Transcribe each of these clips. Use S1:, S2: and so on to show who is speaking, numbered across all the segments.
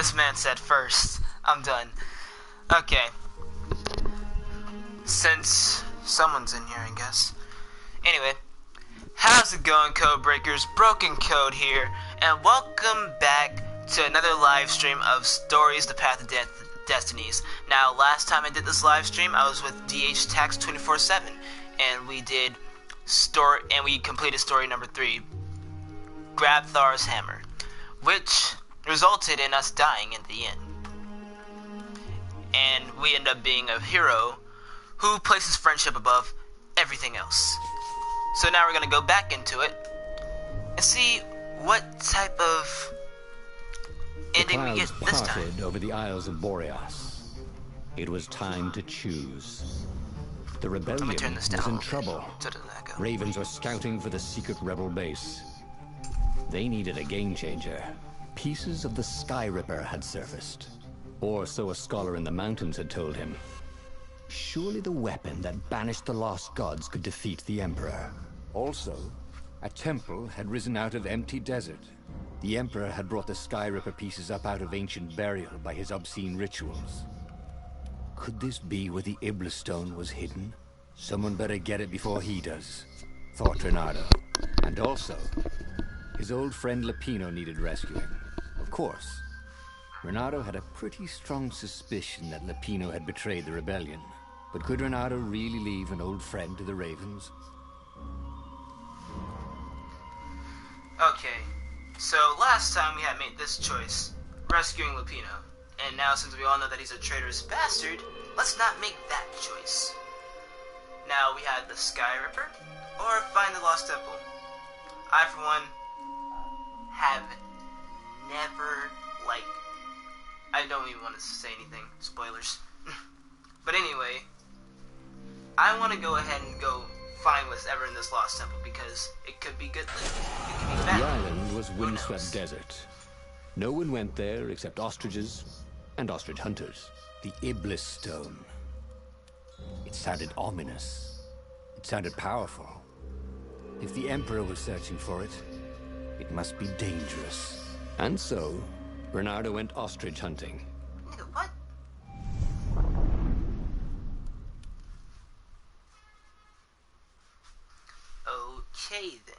S1: This man said first. I'm done. Okay. Since someone's in here, I guess. Anyway. How's it going, Code Breakers? Broken Code here. And welcome back to another live stream of Stories, The Path of Destinies. Now, last time I did this live stream, I was with DH Tax 24/7. And we did we completed story number 3. Grabthar's Hammer. Which resulted in us dying in the end. And we end up being a hero who places friendship above everything else. So now we're going to go back into it and see what type of ending we get this time.
S2: Parted over the Isles of Boreas. It was time to choose. The rebellion was in trouble.
S1: So doesn't that go?
S2: Ravens were scouting for the secret rebel base. They needed a game changer. Pieces of the Sky Ripper had surfaced. Or so a scholar in the mountains had told him. Surely the weapon that banished the lost gods could defeat the Emperor. Also, a temple had risen out of empty desert. The Emperor had brought the Sky Ripper pieces up out of ancient burial by his obscene rituals. Could this be where the Iblis Stone was hidden? Someone better get it before he does, thought Reynardo. And also, his old friend Lupino needed rescuing. Of course, Reynardo had a pretty strong suspicion that Lupino had betrayed the rebellion. But could Reynardo really leave an old friend to the Ravens?
S1: Okay, so last time we had made this choice, rescuing Lupino. And now since we all know that he's a traitorous bastard, let's not make that choice. Now we had the Sky Ripper, or find the Lost Temple. I, for one, have never, I don't even want to say anything. Spoilers. But anyway, I want to go ahead and go find what's ever in this Lost Temple, because it could be good loot. It could be bad.
S2: The island was windswept desert. No one went there except ostriches and ostrich hunters. The Iblis Stone. It sounded ominous. It sounded powerful. If the Emperor was searching for it, it must be dangerous. And so, Reynardo went ostrich hunting.
S1: Nigga, what? Okay, then.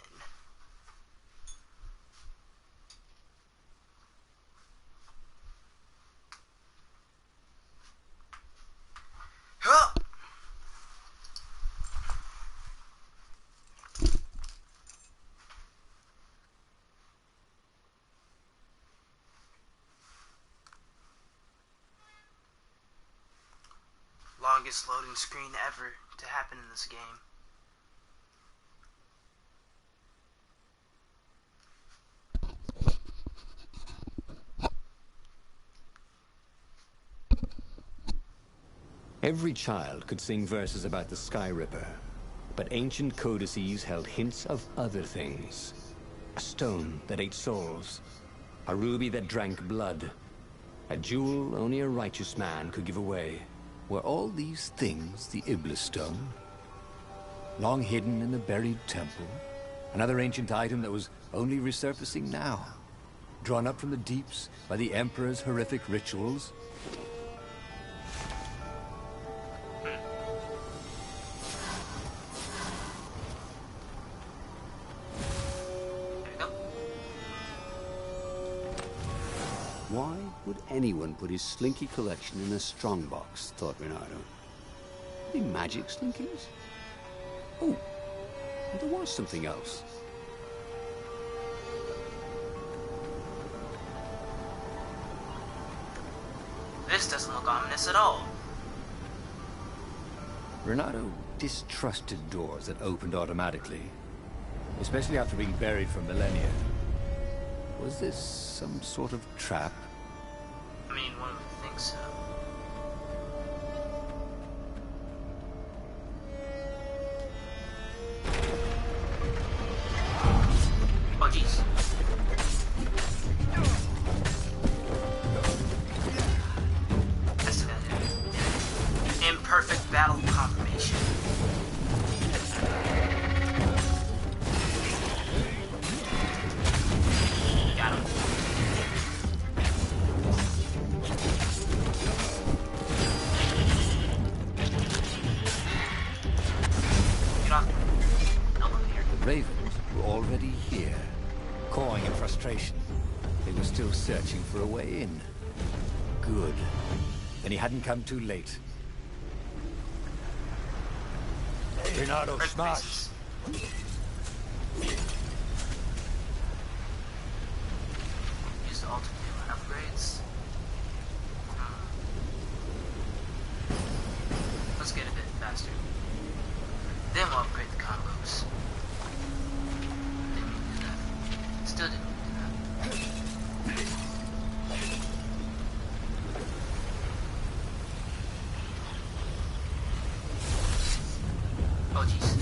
S1: Huh! Longest loading screen ever to happen in this game.
S2: Every child could sing verses about the Sky Ripper, but ancient codices held hints of other things. A stone that ate souls, a ruby that drank blood, a jewel only a righteous man could give away. Were all these things the Iblis Stone? Long hidden in the buried temple? Another ancient item that was only resurfacing now? Drawn up from the deeps by the Emperor's horrific rituals?
S3: Why would anyone put his slinky collection in a strongbox, thought Reynardo. Are they magic slinkies? Oh, there was something else.
S1: This doesn't look ominous at all.
S2: Reynardo distrusted doors that opened automatically, especially after being buried for millennia. Was this some sort of trap?
S1: I mean, one would think so. Oh, jeez. That's about it. Imperfect battle confirmation. Got him.
S2: infiltration. They were still searching for a way in. Good. Then he hadn't come too late. Reynardo,
S1: Red
S2: smash!
S1: faces. Use the ultimate for upgrades. Let's get a bit faster. Then we'll upgrade the combos. Didn't mean to do that. Still didn't mean to do that. Oh jeez.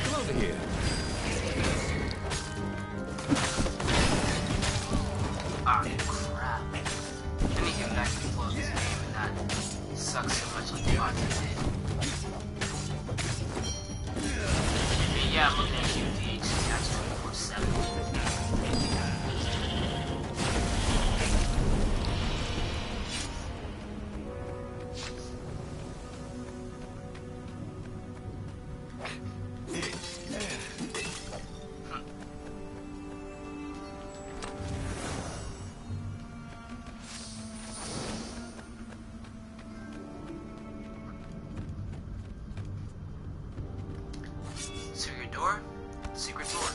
S2: Come over here.
S1: Ah, crap. I need to get back to the flow of this game and not suck so much like the odds did. And yeah, I'm looking at you, DH catch 24/7. Secret door? Secret door.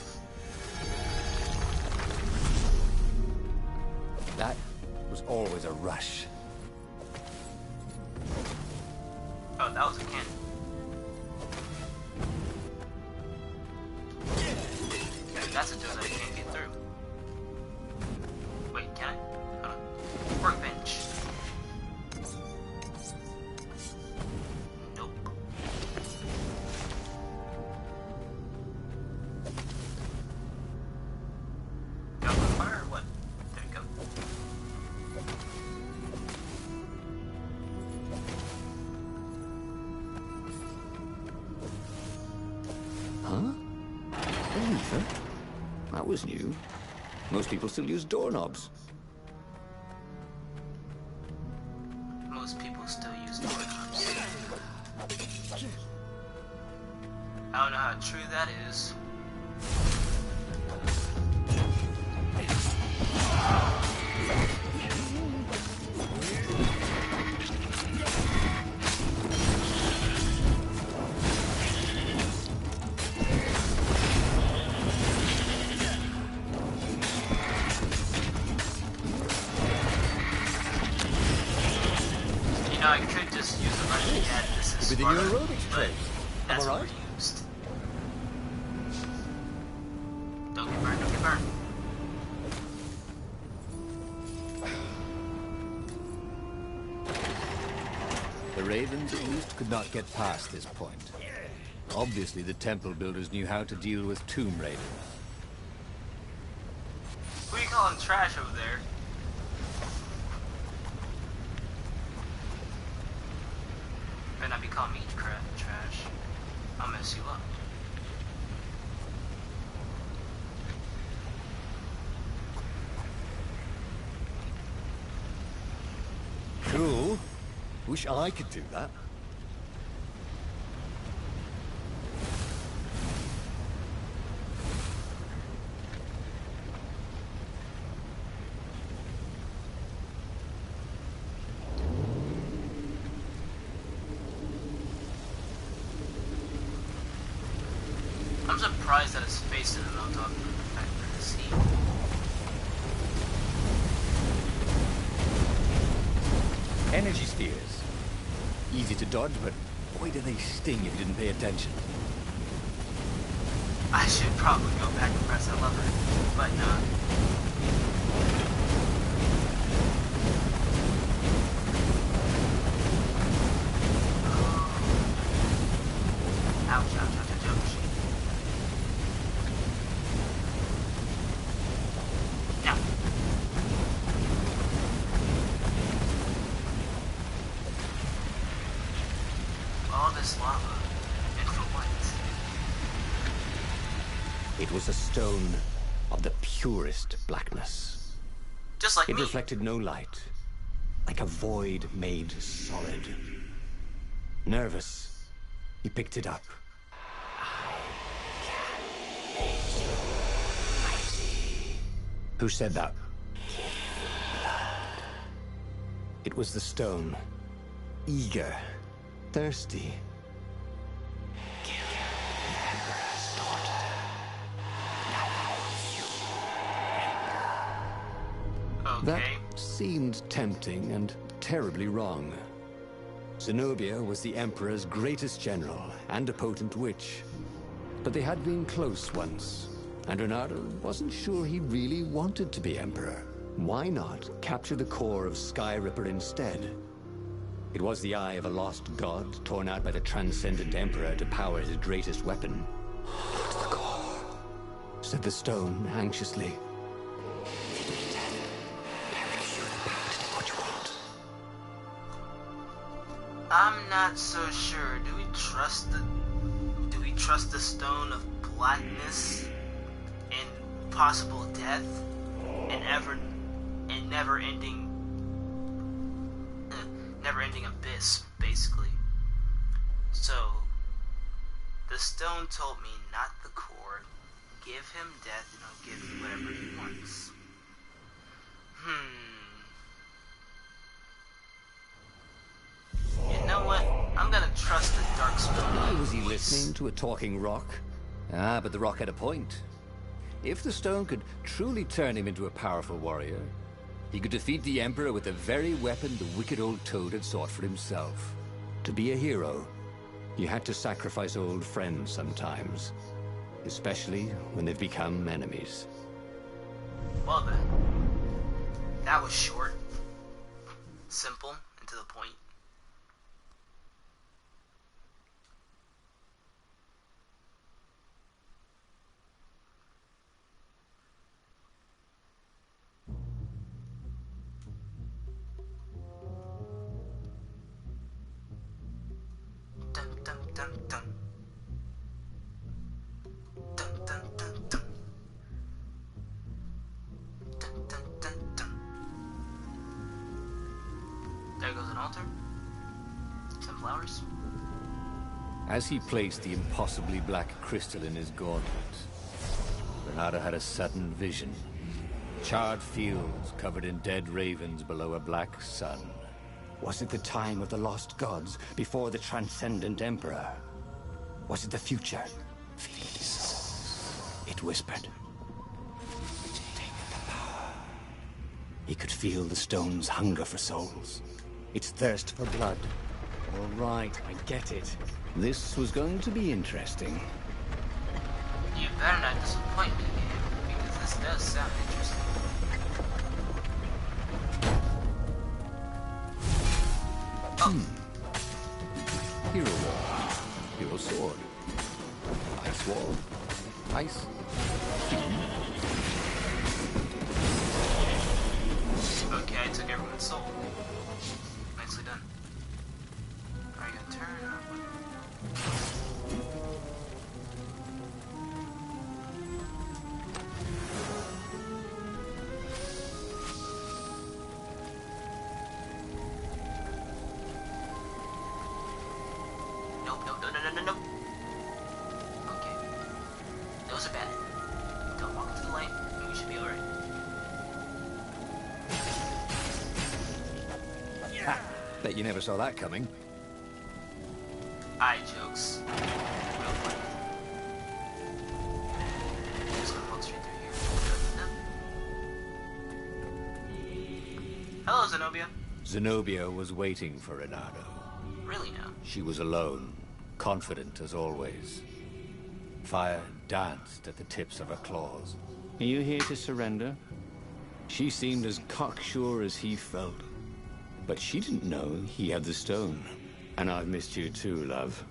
S2: That was always a rush.
S1: Oh, that was a cannon. That's a door that I can't get through. Wait, can I? Hold on. Workbench. Nope. Got my fire or what? There we go.
S2: Huh? A lever? That was new. Most people still use doorknobs.
S1: Most people still use doorknobs. I don't know how true that is. You know, I could just use a running cat. This is
S2: Within
S1: smarter,
S2: your aerobics
S1: but
S2: trade.
S1: that's
S2: Am I right?
S1: overused. Don't get burned, don't get burned.
S2: The Ravens at least could not get past this point. Obviously, the temple builders knew how to deal with Tomb Raiders.
S1: Who are you calling trash over there? Better not be calling me trash. I'll mess you up.
S2: Cool. Wish I could do that.
S1: I'm surprised that his face didn't melt off the fact that it's heat.
S2: Energy spheres. Easy to dodge, but boy do they sting if you didn't pay attention.
S1: I should probably go back and press that lever, but no. Ouch, ouch, ouch, ouch, ouch. Now. All this
S2: It was a stone of the purest blackness.
S1: Just like
S2: It
S1: me.
S2: reflected no light, like a void made solid. Nervous, he picked it up. Who said that? It was the stone. Eager, thirsty. That
S1: Okay.
S2: seemed tempting and terribly wrong. Zenobia was the Emperor's greatest general and a potent witch. But they had been close once, and Reynardo wasn't sure he really wanted to be Emperor. Why not capture the core of Skyripper instead? It was the eye of a lost god torn out by the Transcendent Emperor to power his greatest weapon. "What's the core?" said the stone anxiously.
S1: I'm not so sure. Do we trust the stone of blackness and possible death and never ending abyss, basically. So the stone told me not the core. Give him death and I'll give him whatever he wants. You know what? I'm gonna trust the dark stone.
S3: Why was he listening to a talking rock? Ah, but the rock had a point. If the stone could truly turn him into a powerful warrior, he could defeat the Emperor with the very weapon the wicked old Toad had sought for himself.
S2: To be a hero, you had to sacrifice old friends sometimes, especially when they've become enemies.
S1: Well then, that was short, simple, and to the point. Dun dun dun dun. Dun dun dun dun. Dun dun dun dun. There goes an altar. Some flowers.
S3: As he placed the impossibly black crystal in his gauntlet, Reynardo had a sudden vision. Charred fields covered in dead ravens below a black sun.
S2: Was it the time of the lost gods before the Transcendent Emperor? Was it the future? Feed the souls, it whispered. Take the power. He could feel the stone's hunger for souls, its thirst for blood. All right, I get it. This was going to be interesting.
S1: You better not disappoint me, Gabe, because this does sound interesting.
S3: Hero wall, hero sword, ice wall, ice
S1: Okay, I took everyone's soul. Nicely done. Are you gonna turn or what? Nope, nope, no, no, no, no, no. Okay. Those are bad. Don't walk into the light, and we should be alright.
S3: Bet you never saw that coming.
S1: Eye jokes. Real funny. Just gonna walk straight through here. Hello, Zenobia.
S3: Zenobia was waiting for Reynardo.
S1: Really now?
S3: She was alone, confident as always. Fire danced at the tips of her claws.
S2: Are you here to surrender? She seemed as cocksure as he felt. But she didn't know he had the stone. And I've missed you too, love.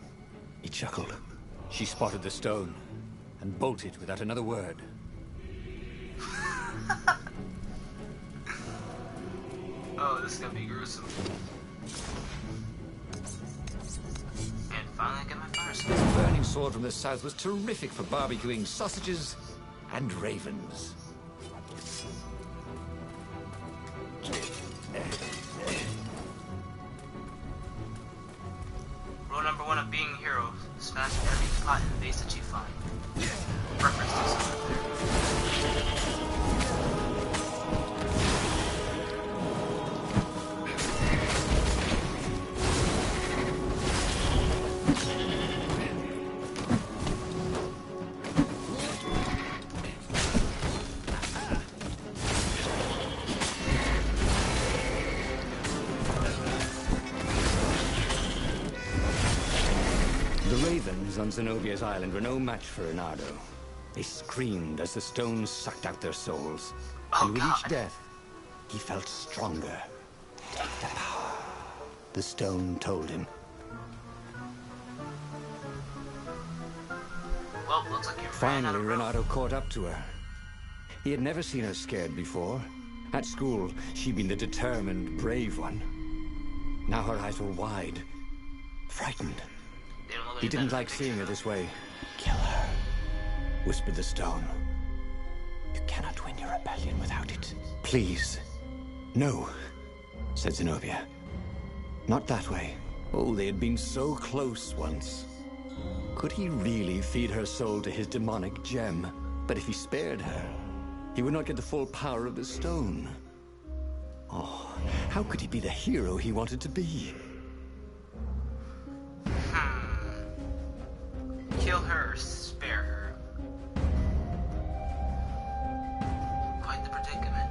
S2: He chuckled.
S3: She spotted the stone and bolted without another word.
S1: Oh, this is gonna be gruesome. And finally I get my fire sword.
S2: The burning sword from the south was terrific for barbecuing sausages and ravens.
S1: Rule number 1 of being a hero: smash every pot and vase that you find. Reference to something there.
S2: The ravens on Zenobia's island were no match for Reynardo. They screamed as the stones sucked out their souls.
S1: Oh,
S2: and with
S1: God.
S2: each death, he felt stronger. Take the power, the stone told him.
S1: Well, looks like you ran out
S2: Finally,
S1: of room.
S2: Reynardo caught up to her. He had never seen her scared before. At school, she'd been the determined, brave one. Now her eyes were wide, frightened.
S1: They don't look
S2: He
S1: like
S2: didn't
S1: that
S2: like
S1: picture.
S2: seeing her this way. Kill her, whispered the stone. You cannot win your rebellion without it. Please. No, said Zenobia. Not that way. Oh, they had been so close once. Could he really feed her soul to his demonic gem? But if he spared her, he would not get the full power of the stone. Oh, how could he be the hero he wanted to be?
S1: Kill her or spare her. Quite the predicament.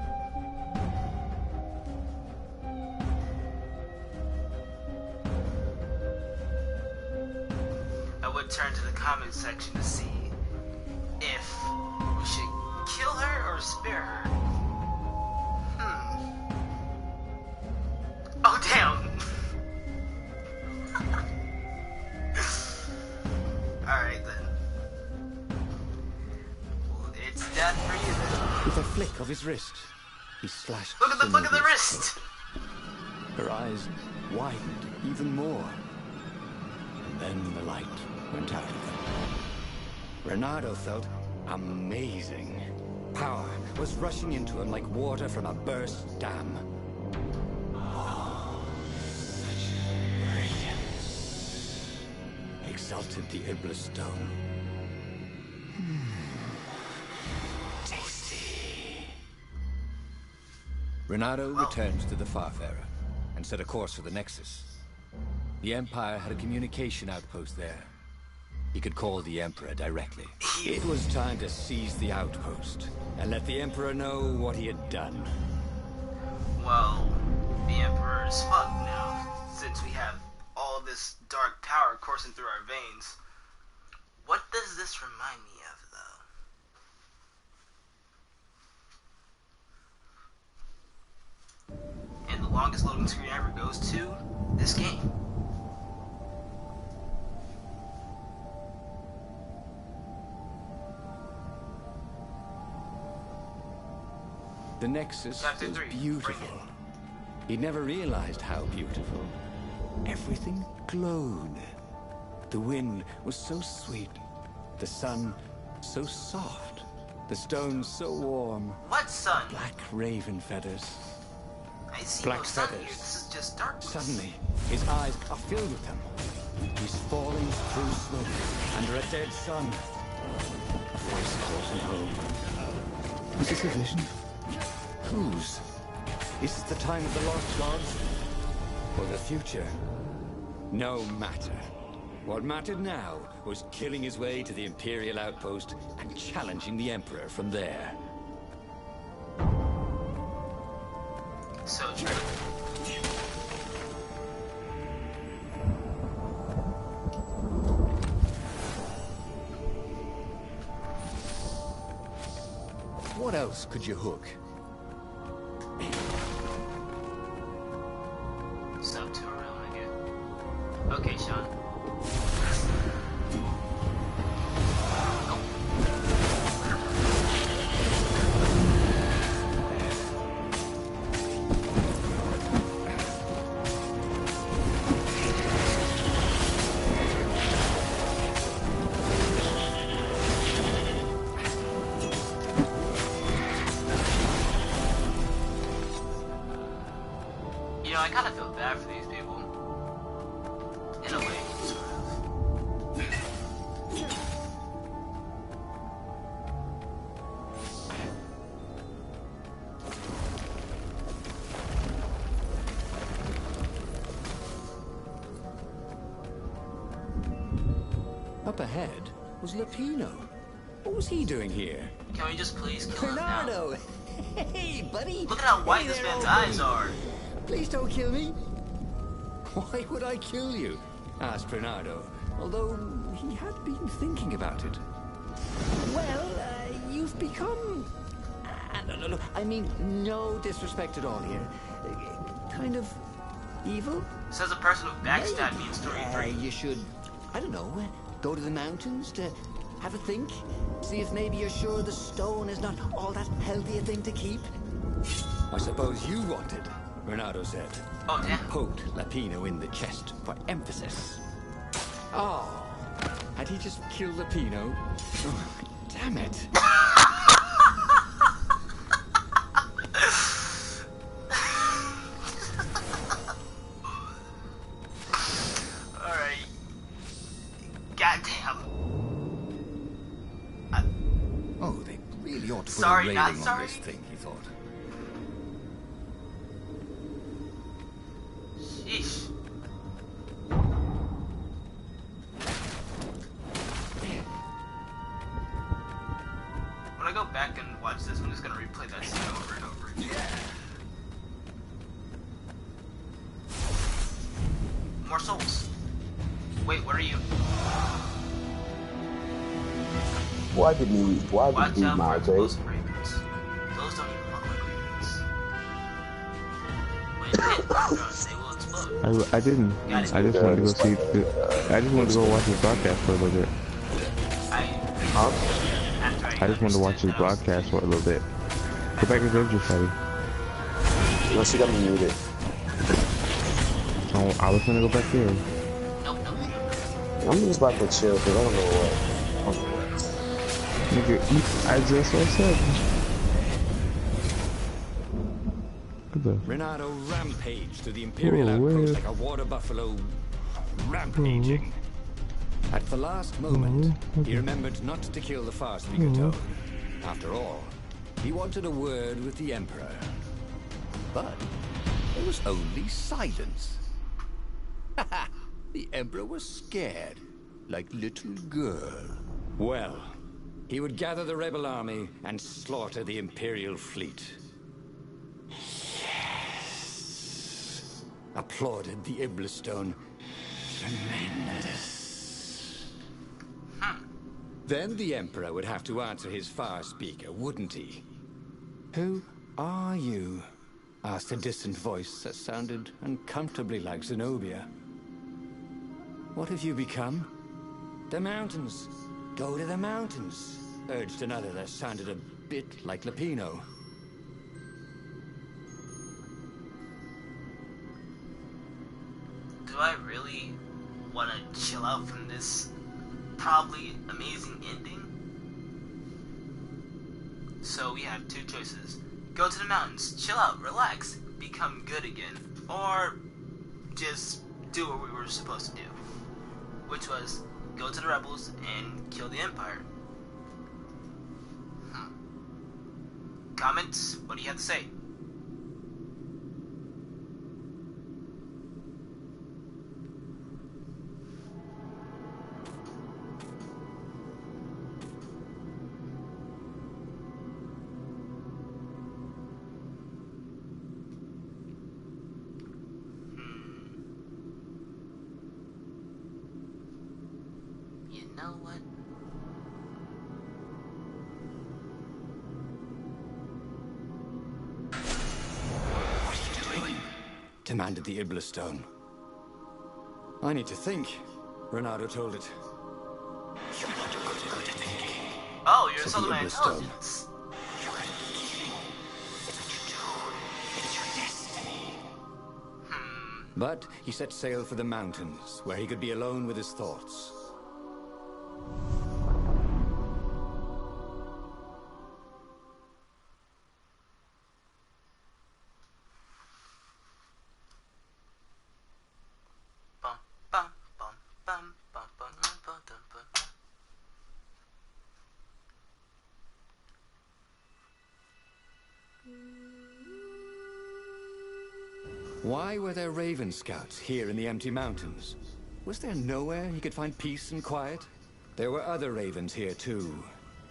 S1: I would turn to the comment section to see if we should kill her or spare her. Oh, damn! Alright then. Well, it's death for you then.
S2: With a flick of his wrist, he slashed.
S1: Look at the flick of the
S2: Zenobia's
S1: wrist!
S2: throat. Her eyes widened even more. And then the light went out of them. Reynardo felt amazing. Power was rushing into him like water from a burst dam. Oh, such brilliance, exulted the Iblis stone. Tasty.
S4: Reynardo returns to the Farfarer and set a course for the Nexus. The Empire had a communication outpost there. He could call the Emperor directly.
S2: It was time to seize the outpost and let the Emperor know what he had done.
S1: Well, the Emperor is fucked now, since we have all this dark power coursing through our veins. What does this remind me of, though? And the longest loading screen ever goes to this game.
S2: The Nexus
S1: Chapter
S2: was
S1: 3,
S2: beautiful.
S1: bring
S2: He'd never realized how beautiful. Everything glowed. The wind was so sweet. The sun so soft. The stones so warm.
S1: What sun?
S2: Black raven feathers.
S1: I see
S2: Black
S1: no sun here.
S2: feathers.
S1: This is just darkness.
S2: Suddenly, his eyes are filled with them. He's falling through smoke under a dead sun. A voice calls him home. Is this a vision? Whose? Is this the time of the lost gods? Or the future? No matter. What mattered now was killing his way to the Imperial outpost and challenging the Emperor from there.
S1: So true.
S4: What else could you hook?
S1: Sub to a realm, I get. Okay, Sean. know, I kind of feel bad for these people. In a way, sort of.
S2: Up ahead was Lapino. What was he doing here?
S1: Can we just please kill him now?
S2: Bernardo! Hey, buddy!
S1: Look at how white
S2: Hey
S1: this
S2: there,
S1: man's
S2: old
S1: eyes
S2: buddy.
S1: are.
S2: Please don't kill me. Why would I kill you? Asked Bernardo, although he had been thinking about it. Well, you've become... no, I mean, no disrespect at all here. Kind of evil?
S1: Says a person who backstabbed me in story 3.
S2: You should, I don't know, go to the mountains to have a think. See if maybe you're sure the stone is not all that healthy a thing to keep. I suppose you wanted, Bernardo said.
S1: Oh, damn.
S2: Poked Lapino in the chest for emphasis. Oh, had he just killed Lapino? Oh, damn it.
S1: Alright. Goddamn.
S4: Oh, they really ought to put
S1: Sorry,
S4: a
S1: not
S4: railing on
S1: sorry.
S4: this thing, he thought.
S1: Sheesh. When I go back and watch this, I'm just gonna replay that scene over and over again. More souls. Wait, where are you?
S5: Why did you
S1: Watch
S5: beat
S1: out
S5: my
S1: for
S5: base?
S1: explosive ravens. Those don't even look like ravens. When hit by drones, they will explode.
S6: I didn't.
S1: Got it.
S6: I just wanted to go see. I just wanted to go watch his broadcast for a little bit. I just wanted to watch his broadcast for a little bit. Go back and Avengers, buddy.
S5: You see got me muted.
S6: So I was gonna go back there.
S1: Nope.
S5: I'm just about to chill because I don't know what.
S6: Nigga, I just said. Good though.
S2: Renato rampaged to the Imperial
S6: Oh,
S2: outpost
S6: where-
S2: like a water buffalo rampaging. At the last moment, he remembered not to kill the far speaker Toad. After all, he wanted a word with the Emperor. But there was only silence. The Emperor was scared, like little girl. Well, he would gather the rebel army and slaughter the Imperial fleet. Yes! Applauded the Iblistone. Tremendous. Then the Emperor would have to answer his far speaker, wouldn't he? Who are you? Asked a distant voice that sounded uncomfortably like Zenobia. What have you become? The mountains. Go to the mountains, urged another that sounded a bit like Lapino.
S1: Do I really want to chill out from this probably amazing ending? So we have two choices. Go to the mountains, chill out, relax, become good again. Or just do what we were supposed to do. Which was go to the rebels and kill the Empire. Comments? What do you have to say? You know what?
S2: Demanded the Iblistone. I need to think, Renato told it.
S1: Oh, you're
S2: Said
S1: insulting
S2: the
S1: my
S2: Iblistone.
S1: intelligence.
S2: But he set sail for the mountains, where he could be alone with his thoughts.
S4: Why were there Raven Scouts here in the empty mountains? Was there nowhere he could find peace and quiet? There were other ravens here too.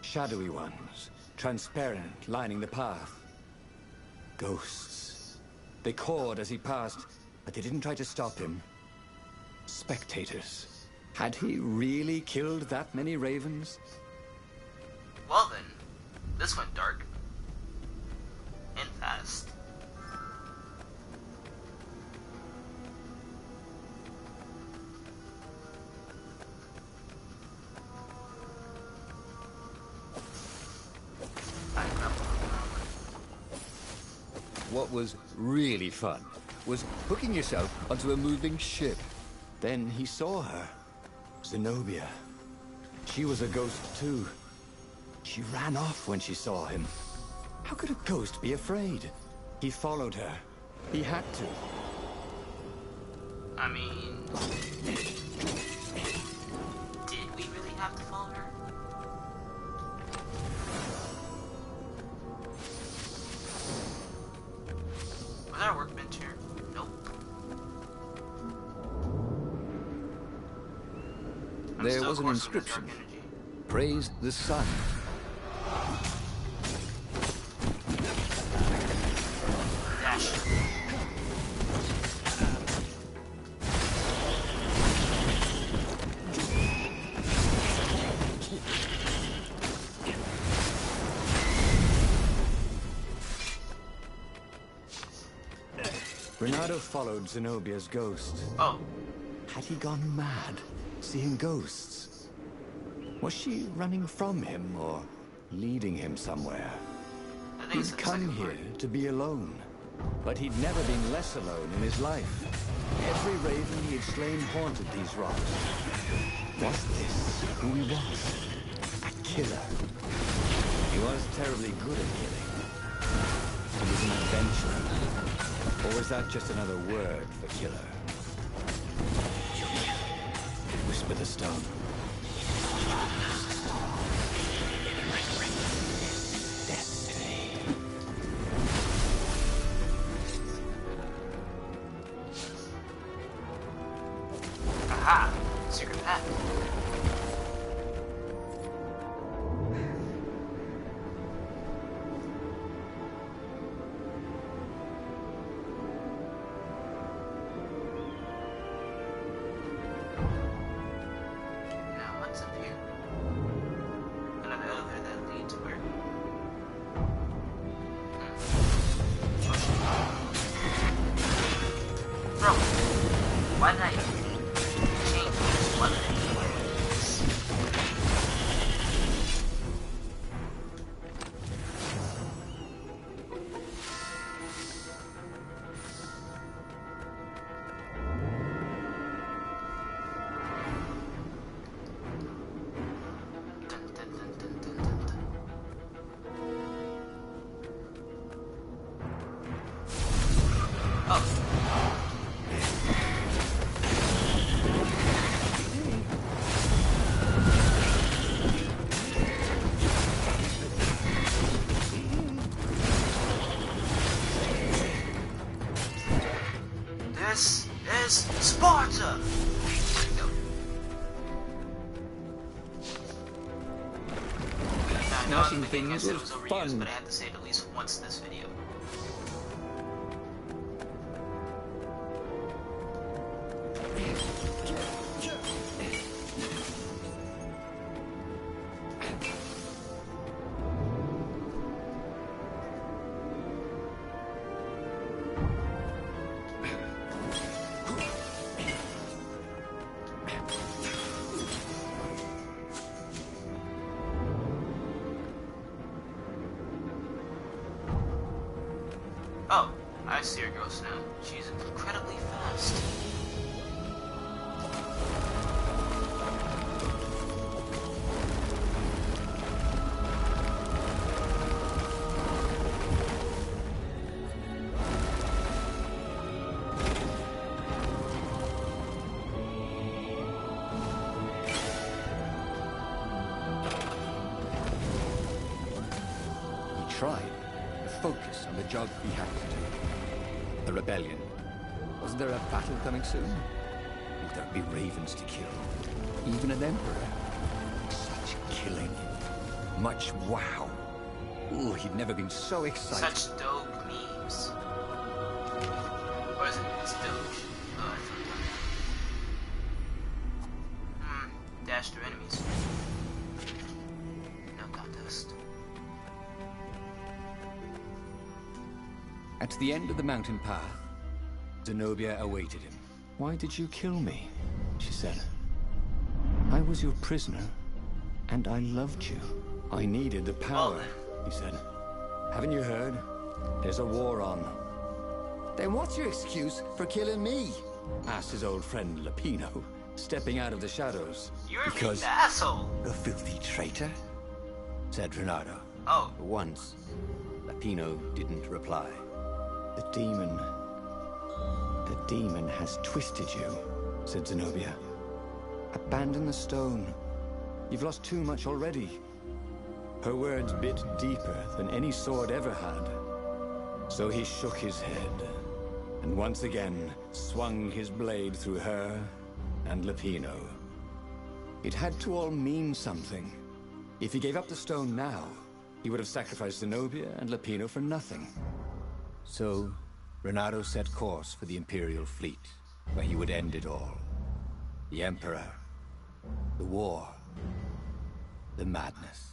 S4: Shadowy ones, transparent, lining the path. Ghosts. They cawed as he passed, but they didn't try to stop him. Spectators. Had he really killed that many ravens?
S1: Well then, this went dark. And fast.
S4: What was really fun was hooking yourself onto a moving ship. Then he saw her. Zenobia. She was a ghost too. She ran off when she saw him. How could a ghost be afraid? He followed her. He had to.
S1: I mean... did we really have to follow her? Was our workbench here? Nope.
S4: There was an inscription. Praise the sun.
S1: Dash.
S4: Renato followed Zenobia's ghost.
S1: Oh.
S4: Had he gone mad, seeing ghosts? Was she running from him or leading him somewhere?
S1: I think
S4: He'd
S1: it's the
S4: come
S1: second
S4: here
S1: part.
S4: to be alone, but he'd never been less alone in his life. Every raven he had slain haunted these rocks. Was this who he was? A killer. He was terribly good at killing. He was an adventurer. Or was that just another word for killer? Whisper the stone. Destiny.
S1: Aha! Secret path. Now what's up here? Another elevator that leads where? Bro, why did I change this one thing? Dun, dun, dun, dun, dun, dun, dun. Oh. This is Sparta! No. I know
S4: Smashing
S1: at the beginning I
S4: things
S1: said it
S4: was
S1: was overused,
S4: fun.
S1: but I had to say it at least once in this video. Oh, I see her ghost now. She's incredibly fast.
S4: He tried to focus on the job he had to do. The rebellion,
S2: Wasn't there a battle coming soon? Would there be ravens to kill? Even an emperor? Such killing. Much wow. Ooh, he'd never been so excited.
S1: Such dope memes. Or is it? It's Doge. Oh, I forgot. Dash through enemies. No contest.
S2: At the end of the mountain path, Zenobia awaited him. "Why did you kill me?" she said. "I was your prisoner, and I loved you. I needed the power," he said. "Haven't you heard? There's a war on." "Then what's your excuse for killing me?" asked his old friend Lapino, stepping out of the shadows.
S1: You're
S2: "Because
S1: the asshole.
S2: a filthy traitor," said Renato.
S1: Oh.
S3: For once, Lapino didn't reply.
S2: The demon has twisted you," said Zenobia. "Abandon the stone. You've lost too much already." Her words bit deeper than any sword ever had. So he shook his head, and once again swung his blade through her and Lapino. It had to all mean something. If he gave up the stone now, he would have sacrificed Zenobia and Lapino for nothing. So Renato set course for the Imperial fleet, where he would end it all. The Emperor, the war, the madness.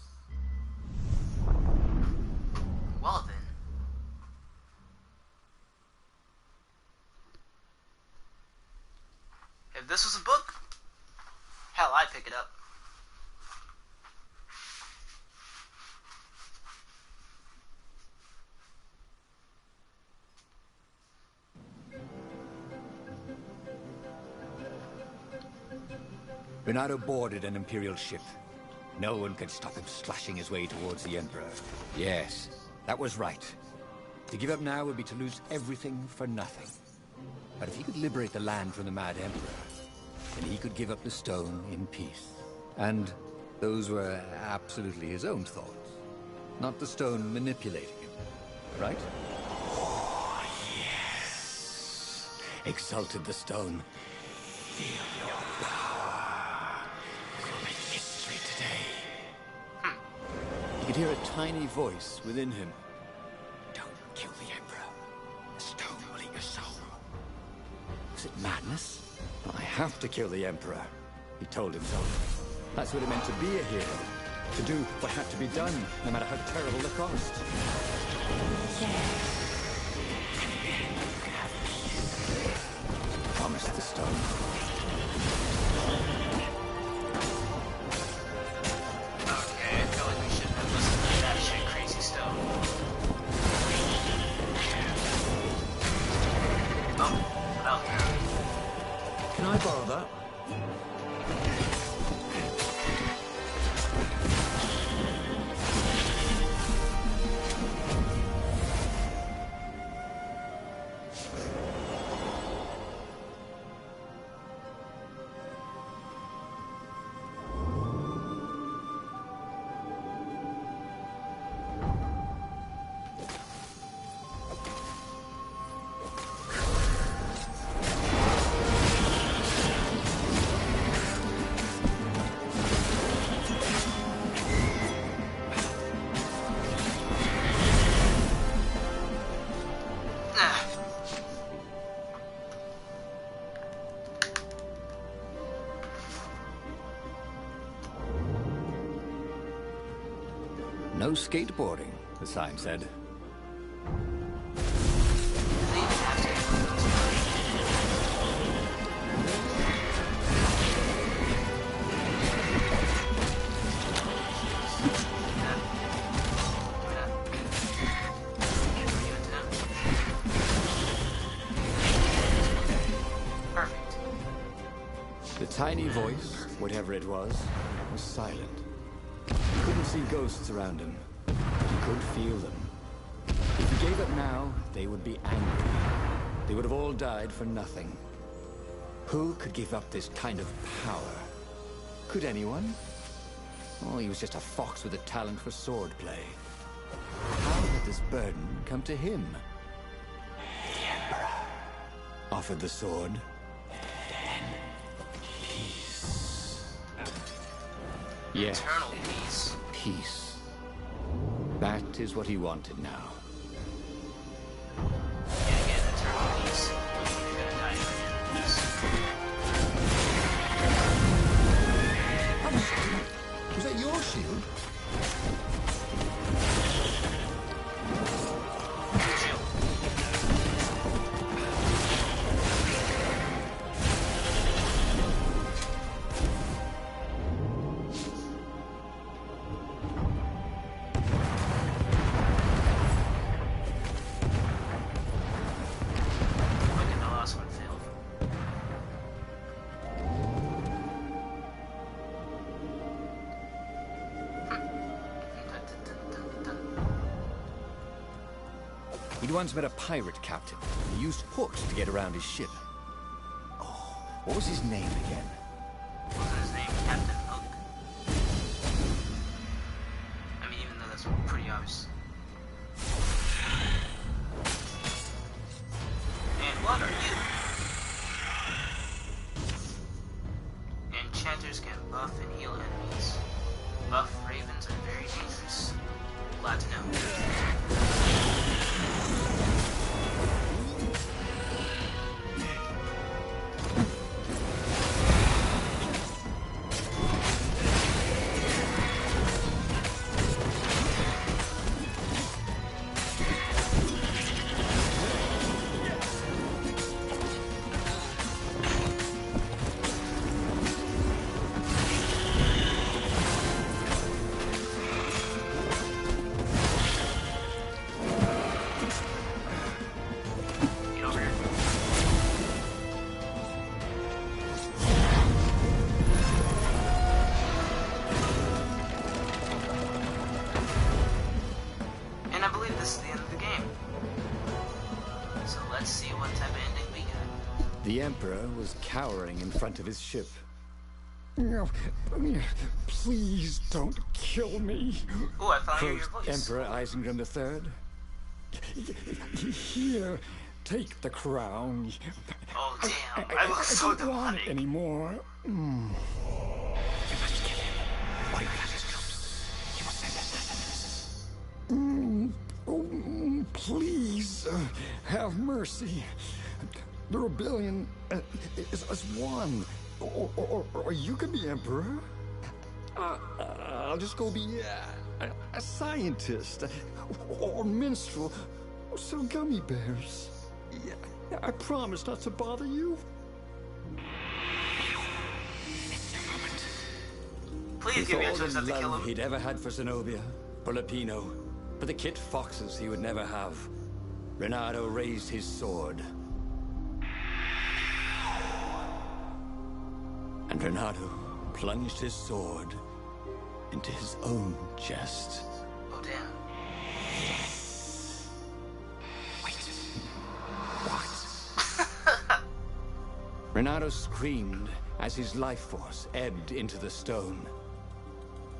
S1: Well then. If this was a book, hell, I'd pick it up.
S2: Renato boarded an Imperial ship. No one could stop him slashing his way towards the Emperor. Yes, that was right. To give up now would be to lose everything for nothing. But if he could liberate the land from the Mad Emperor, then he could give up the stone in peace. And those were absolutely his own thoughts, not the stone manipulating him, right? Oh, yes, exulted the stone. Feel your power. You'll make history today. He could hear a tiny voice within him. Don't kill the Emperor. The stone will eat your soul. Was it madness? I have to kill the Emperor, he told himself. That's what it meant to be a hero. To do what had to be done, no matter how terrible the cost. Promised the stone.
S1: Okay, I feel like we shouldn't have listened to that shit crazy stone. Oh, out there.
S7: Can I borrow that?
S2: No skateboarding, the sign said.
S1: Perfect.
S2: The tiny voice, whatever it was silent. He couldn't see ghosts around him, but he could feel them. If he gave up now, they would be angry. They would have all died for nothing. Who could give up this kind of power? Could anyone? Oh, he was just a fox with a talent for swordplay. How had this burden come to him? The Emperor.
S4: offered the sword. Peace. Yes.
S1: Eternal peace.
S4: Peace. That is what he wanted now.
S1: Yeah, again, eternal peace. You're gonna die for peace.
S4: Was that your shield? He'd once met a pirate captain. He used hooks to get around his ship. Oh, what was his name again?
S1: Wasn't his name Captain Hook? I mean, even though that's pretty obvious. And what are you? Enchanters can buff and heal enemies. Buff ravens are very dangerous. Glad to know.
S4: The Emperor was cowering in front of his ship.
S2: Please don't kill me.
S1: Oh, I found your
S4: Croaked
S1: voice.
S4: Emperor Isengrim III.
S2: Here, take the crown.
S1: Oh, damn. I look so
S2: don't want it
S1: demonic.
S2: anymore.
S4: You must kill him, or he will have his troops. He will send assassins.
S2: Please, have mercy. The rebellion is won. Or you can be emperor. I'll just go be a scientist, or minstrel, or sell gummy bears. Yeah, I promise not to bother you.
S1: Please give me a
S4: With all
S1: choice
S4: the
S1: not to kill
S4: love
S1: him.
S4: he'd ever had for Zenobia, for Lupino, for the Kit Foxes he would never have, Reynardo raised his sword. And Reynardo plunged his sword into his own chest.
S1: Oh, damn.
S4: What? Reynardo screamed as his life force ebbed into the stone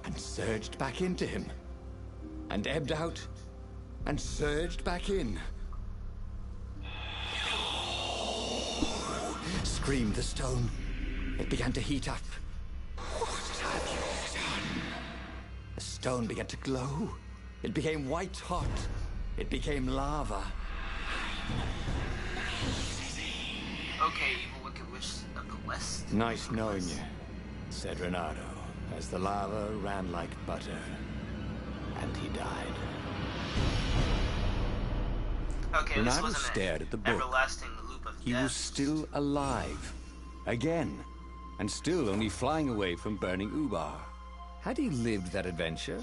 S4: and surged back into him, and ebbed out and surged back in. Screamed the stone. It began to heat up. What have you done? The stone began to glow. It became white hot. It became lava.
S1: Okay, evil wicked witch of the west.
S4: Nice knowing you, said Reynardo, as the lava ran like butter. And he died.
S1: Okay, this
S4: Reynardo
S1: wasn't
S4: stared
S1: an
S4: at the book.
S1: everlasting loop of
S4: He
S1: death.
S4: was still alive. Again. And still only flying away from burning Ubar. Had he lived that adventure?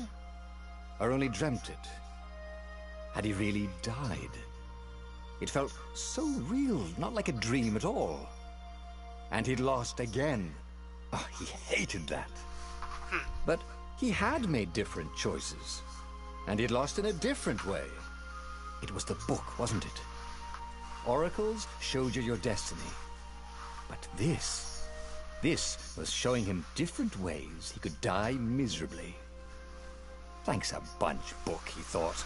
S4: Or only dreamt it? Had he really died? It felt so real, not like a dream at all. And he'd lost again. Oh, he hated that. But he had made different choices. And he'd lost in a different way. It was the book, wasn't it? Oracles showed you your destiny. But this was showing him different ways he could die miserably. Thanks a bunch, book, he thought.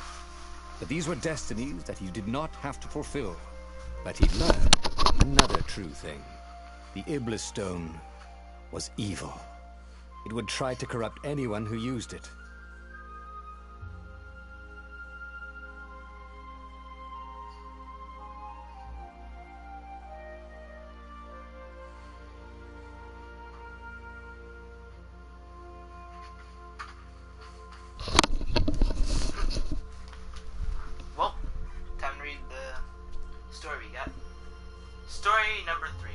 S4: But these were destinies that he did not have to fulfill. But he'd learn.
S2: Another true thing. The Iblis Stone was evil. It would try to corrupt anyone who used it.
S1: Well, time to read the story we got. Story number 3.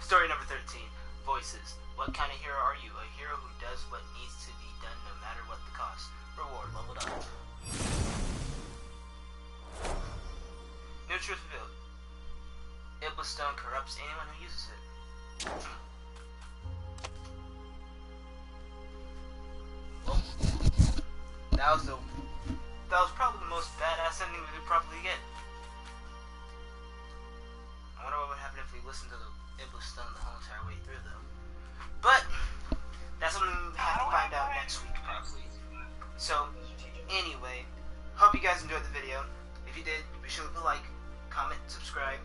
S1: Story number 13. Voices. What kind of hero are you? A hero who does what needs to be done no matter what the cost. Reward leveled up. New truth revealed. Iblis Stone corrupts anyone who uses it. Well, that was probably the most badass ending we could probably get. I wonder what would happen if we listened to the Iblis Stone the whole entire way through, though. But that's something we'll have to find out next week, probably. So, anyway, hope you guys enjoyed the video. If you did, be sure to leave a like, comment, subscribe,